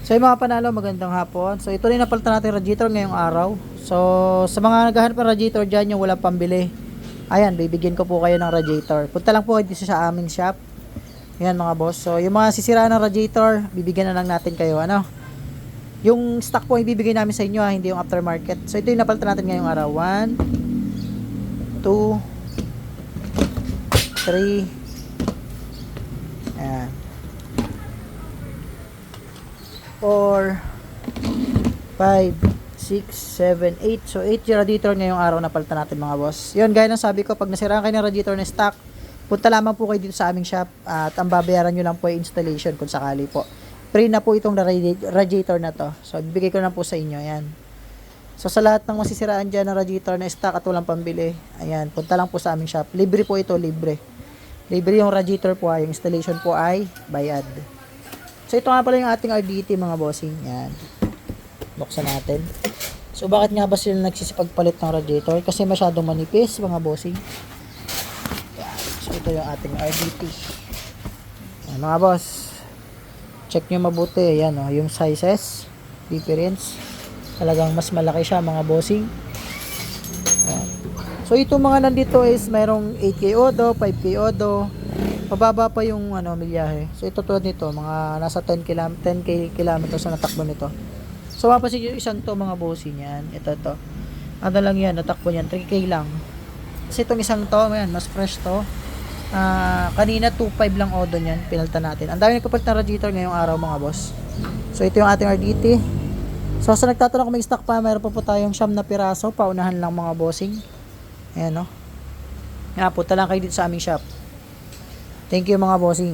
So yung mga panalo, magandang hapon. So ito rin napalitan natin radiator ngayong araw. So sa mga naghahanap ng radiator dyan, yung walang pambili, ayan, bibigyan ko po kayo ng radiator. Punta lang po kayo dito sa aming shop. Ayan mga boss. So yung mga sisiraan ng radiator, bibigyan na lang natin kayo. Ano? Yung stock po ibibigay namin sa inyo, hindi yung aftermarket. So ito yung napalitan natin ngayong araw. 1, 2, 3. Ayan. 4, 5, 6, 7, 8. So 8 yung radiator ngayong araw na palitan natin mga boss. Yun, gaya ng sabi ko, pag nasiraan kayo ng radiator na stock, punta lamang po kayo dito sa aming shop at ang babayaran nyo lang po ay installation kung sakali po. Free na po itong radiator na to. So bibigay ko na po sa inyo. Ayan. So sa lahat ng masisiraan dyan ng radiator na stock at walang pambili, ayan, punta lang po sa aming shop. Libre po ito, libre. Libre yung radiator po, yung installation po ay bayad. So ito nga pala yung ating RDT mga bossing. Yan. Buksan natin. So bakit nga ba sila nagsisipagpalit ng radiator? Kasi masyadong manipis mga bossing. Yan. So ito yung ating RDT. Yan, mga boss. Check nyo mabuti. Yan o. Yung sizes. Difference. Talagang mas malaki siya mga bossing. Yan. So ito mga nandito is mayroong 8K odo, 5K odo. Pababa pa yung milyahe. So ito tulad nito, mga nasa 10K kilometers na natakbo nito. So mapapansin yung isang to mga bossing yan. Ito to. Ano lang yan, natakbo niyan 3K lang. Kasi itong isang to, yan, mas fresh to. Kanina 2.5 lang odo niyan, pinalta natin. Ang dami nagpapalit ng radiator ngayong araw mga boss. So ito yung ating RDT. So sa nagtatanong kung may stock pa, mayroon pa po tayong 9 na piraso, paunahan lang mga bossing. Ayan no. Nga, punta lang kayo dito sa aming shop. Thank you mga bossing.